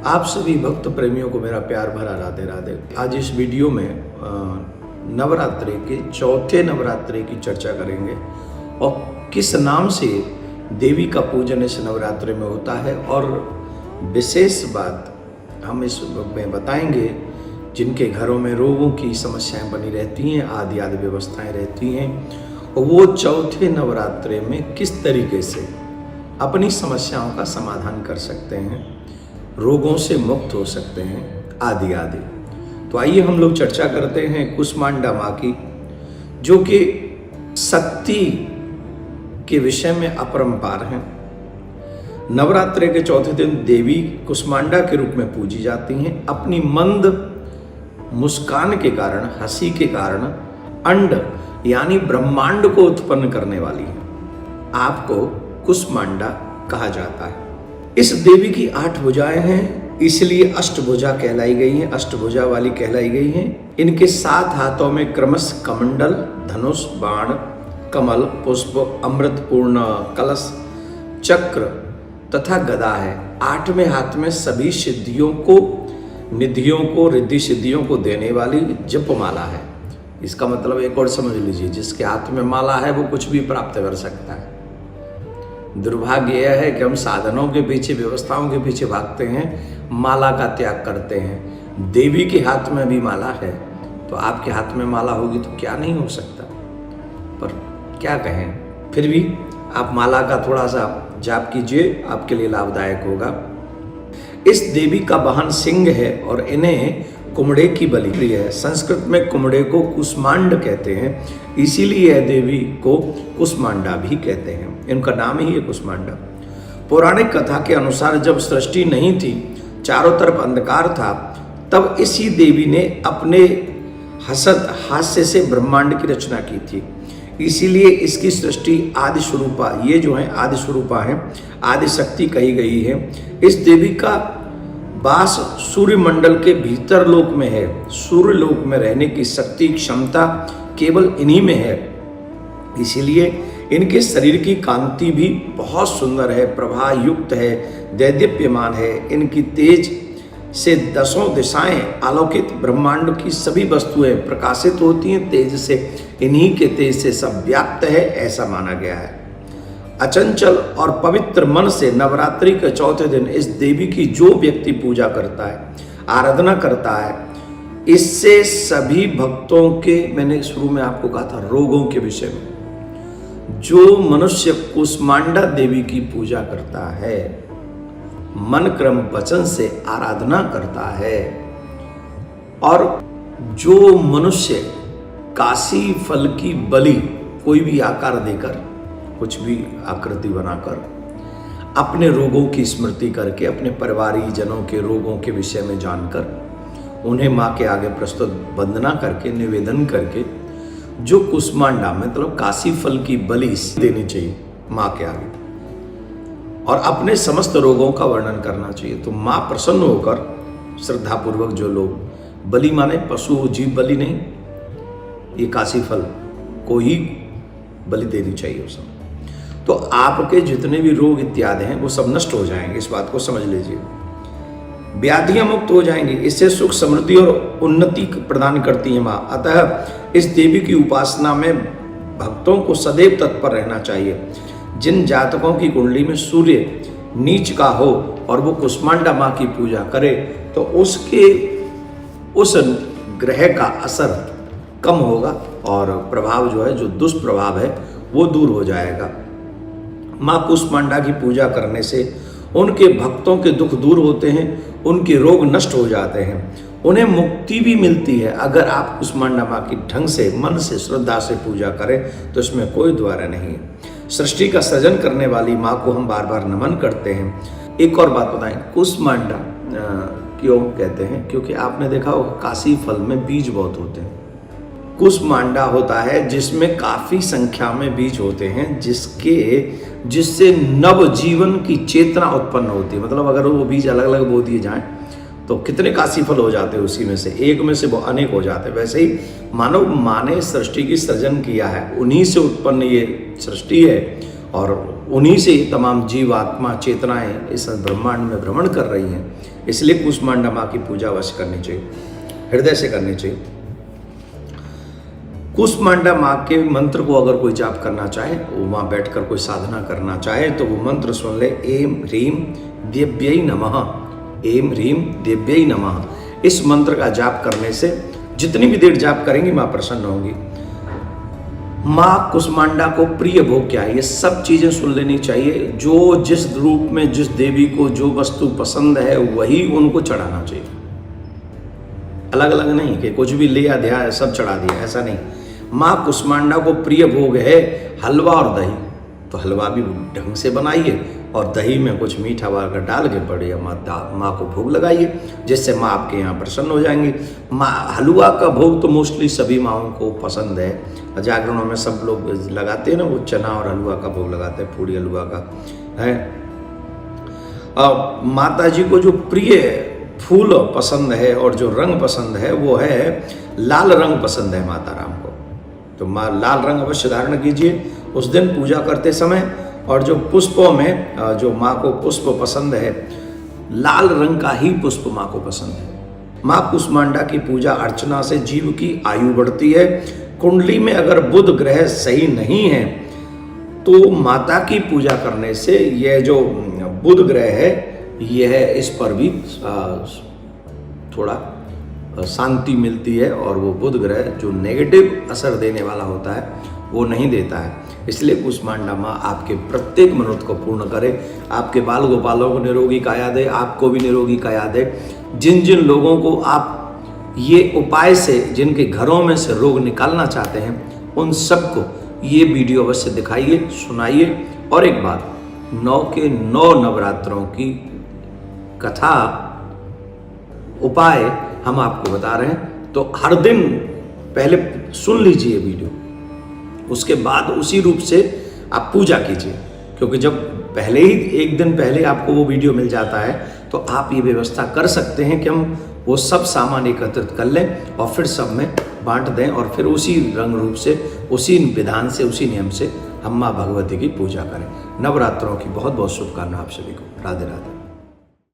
आप सभी भक्त प्रेमियों को मेरा प्यार भरा राधे राधे। आज इस वीडियो में नवरात्रि के चौथे नवरात्रि की चर्चा करेंगे और किस नाम से देवी का पूजन इस नवरात्रि में होता है, और विशेष बात हम इस में बताएंगे जिनके घरों में रोगों की समस्याएं बनी रहती हैं, आदि आदि व्यवस्थाएं रहती हैं, और वो चौथे नवरात्रि में किस तरीके से अपनी समस्याओं का समाधान कर सकते हैं, रोगों से मुक्त हो सकते हैं, आदि आदि। तो आइए हम लोग चर्चा करते हैं कुष्मांडा माँ की, जो कि शक्ति के विषय में अपरंपार हैं। नवरात्रि के चौथे दिन देवी कुष्मांडा के रूप में पूजी जाती हैं। अपनी मंद मुस्कान के कारण, हंसी के कारण अंड यानी ब्रह्मांड को उत्पन्न करने वाली है। आपको कुष्मांडा कहा जाता है। इस देवी की 8 भुजाएं हैं, इसलिए अष्टभुजा कहलाई गई हैं, अष्टभुजा वाली कहलाई गई हैं। इनके 7 हाथों में क्रमश कमंडल, धनुष, बाण, कमल, पुष्प, अमृतपूर्ण कलश, चक्र तथा गदा है। 8वें हाथ में सभी सिद्धियों को, निधियों को, रिद्धि सिद्धियों को देने वाली जपमाला है। इसका मतलब एक और समझ लीजिए, जिसके हाथ में माला है वो कुछ भी प्राप्त कर सकता है। दुर्भाग्य यह है कि हम साधनों के पीछे, व्यवस्थाओं के पीछे भागते हैं, माला का त्याग करते हैं। देवी के हाथ में भी माला है, तो आपके हाथ में माला होगी तो क्या नहीं हो सकता। पर क्या कहें, फिर भी आप माला का थोड़ा सा जाप कीजिए, आपके लिए लाभदायक होगा। इस देवी का वाहन सिंह है और इन्हें कुमड़े की बलि है। संस्कृत में कुमड़े को कुष्मांड कहते हैं, इसीलिए यह देवी को कुष्मांडा भी कहते हैं। इनका नाम ही है कुष्मांडा। पौराणिक कथा के अनुसार जब सृष्टि नहीं थी, चारों तरफ अंधकार था, तब इसी देवी ने अपने हसत हास्य से ब्रह्मांड की रचना की थी। इसीलिए इसकी सृष्टि आदि स्वरूपा, ये जो है आदि स्वरूपा है, आदि शक्ति कही गई है। इस देवी का वास सूर्य मंडल के भीतर लोक में है। सूर्य लोक में रहने की शक्ति, क्षमता केवल इन्हीं में है। इसीलिए इनके शरीर की कांति भी बहुत सुंदर है, प्रभा युक्त है, दैदीप्यमान है। इनकी तेज से 10 दिशाएं आलोकित, ब्रह्मांड की सभी वस्तुएं प्रकाशित होती हैं तेज से। इन्हीं के तेज से सब व्याप्त है, ऐसा माना गया है। अचंचल और पवित्र मन से नवरात्रि के चौथे दिन इस देवी की जो व्यक्ति पूजा करता है, आराधना करता है, इससे सभी भक्तों के, मैंने शुरू में आपको कहा था रोगों के विषय में, जो मनुष्य कुष्मांडा देवी की पूजा करता है, मन क्रम वचन से आराधना करता है, और जो मनुष्य काशी फल की बलि कोई भी आकार देकर, कुछ भी आकृति बनाकर, अपने रोगों की स्मृति करके, अपने परिवारी जनों के रोगों के विषय में जानकर, उन्हें माँ के आगे प्रस्तुत वंदना करके, निवेदन करके, जो कुष्मांडा मतलब काशी फल की बलि देनी चाहिए माँ के आगे, और अपने समस्त रोगों का वर्णन करना चाहिए। तो माँ प्रसन्न होकर श्रद्धापूर्वक जो लोग, बलि माने पशु जीव बलि नहीं, ये काशी फल को ही बलि देनी चाहिए उस समय। तो आपके जितने भी रोग इत्यादि हैं वो सब नष्ट हो जाएंगे, इस बात को समझ लीजिए। व्याधियां मुक्त हो जाएंगी, इससे सुख, समृद्धि और उन्नति प्रदान करती है माँ। अतः इस देवी की उपासना में भक्तों को सदैव तत्पर रहना चाहिए। जिन जातकों की कुंडली में सूर्य नीच का हो और वो कुष्मांडा माँ की पूजा करे, तो उसके उस ग्रह का असर कम होगा और प्रभाव जो है, जो दुष्प्रभाव है, वो दूर हो जाएगा। माँ कुष्मांडा की पूजा करने से उनके भक्तों के दुख दूर होते हैं, उनके रोग नष्ट हो जाते हैं, उन्हें मुक्ति भी मिलती है। अगर आप कुष्मांडा माँ की ढंग से, मन से, श्रद्धा से पूजा करें तो इसमें कोई द्वारा नहीं है। सृष्टि का सृजन करने वाली माँ को हम बार बार नमन करते हैं। एक और बात बताएं, कुष्मांडा क्यों कहते हैं? क्योंकि आपने देखा होगा काशी फल में बीज बहुत होते हैं। कुष्मांडा होता है जिसमें काफी संख्या में बीज होते हैं, जिससे नव जीवन की चेतना उत्पन्न होती है। मतलब अगर वो बीज अलग अलग बो दिए जाएं तो कितने काशी फल हो जाते हैं, उसी में से एक में से वो अनेक हो जाते हैं। वैसे ही मानव माँ ने सृष्टि की सृजन किया है, उन्हीं से उत्पन्न ये सृष्टि है और उन्हीं से तमाम जीव आत्मा चेतनाएं इस ब्रह्मांड में भ्रमण कर रही हैं। इसलिए कूष्मांडा माँ की पूजा अवश्य करनी चाहिए, हृदय से करनी चाहिए। कूष्मांडा माँ के मंत्र को अगर कोई जाप करना चाहे, वो वहाँ बैठकर कोई साधना करना चाहे तो वो मंत्र सुन ले, एम ह्रीम देव्यै नमः, एम ह्रीम देव्यै नमः। इस मंत्र का जाप करने से जितनी भी देर जाप करेंगी माँ प्रसन्न होंगी। माँ कुष्मांडा को प्रिय भोग क्या है, ये सब चीजें सुन लेनी चाहिए। जो जिस रूप में जिस देवी को जो वस्तु पसंद है वही उनको चढ़ाना चाहिए, अलग अलग नहीं कि कुछ भी लिया दिया सब चढ़ा दिया, ऐसा नहीं। माँ कुष्मांडा को प्रिय भोग है हलवा और दही, तो हलवा भी ढंग से बनाइए और दही में कुछ मीठा वाला डाल के बढ़िया माँ को भोग लगाइए, जिससे माँ आपके यहाँ प्रसन्न हो जाएंगी। माँ हलवा का भोग तो मोस्टली सभी माँओं को पसंद है, जागरणों में सब लोग लगाते हैं ना, वो चना और हलवा का भोग लगाते हैं, पूड़ी हलवा का है। माता जी को जो प्रिय फूल पसंद है और जो रंग पसंद है वो है लाल रंग पसंद है माता राम को, तो माँ लाल रंग अवश्य धारण कीजिए उस दिन पूजा करते समय। और जो पुष्पों में जो माँ को पुष्प पसंद है, लाल रंग का ही पुष्प माँ को पसंद है। माँ कुष्मांडा की पूजा अर्चना से जीव की आयु बढ़ती है। कुंडली में अगर बुध ग्रह सही नहीं है तो माता की पूजा करने से यह जो बुध ग्रह है यह इस पर भी थोड़ा शांति मिलती है, और वो बुध ग्रह जो नेगेटिव असर देने वाला होता है वो नहीं देता है। इसलिए कूष्मांडा माँ आपके प्रत्येक मनोरथ को पूर्ण करे, आपके बाल गोपालों को निरोगी काया दे, आपको भी निरोगी काया दे। जिन जिन लोगों को आप ये उपाय से जिनके घरों में से रोग निकालना चाहते हैं उन सबको ये वीडियो अवश्य दिखाइए, सुनाइए। और एक बात, 9 के 9 नवरात्रों की कथा उपाय हम आपको बता रहे हैं, तो हर दिन पहले सुन लीजिए वीडियो, उसके बाद उसी रूप से आप पूजा कीजिए, क्योंकि जब पहले ही एक दिन पहले आपको वो वीडियो मिल जाता है तो आप ये व्यवस्था कर सकते हैं कि हम वो सब सामान एकत्रित कर लें और फिर सब में बांट दें, और फिर उसी रंग रूप से, उसी विधान से, उसी नियम से हम माँ भगवती की पूजा करें। नवरात्रों की बहुत बहुत शुभकामनाएं आप सभी को। राधे राधे।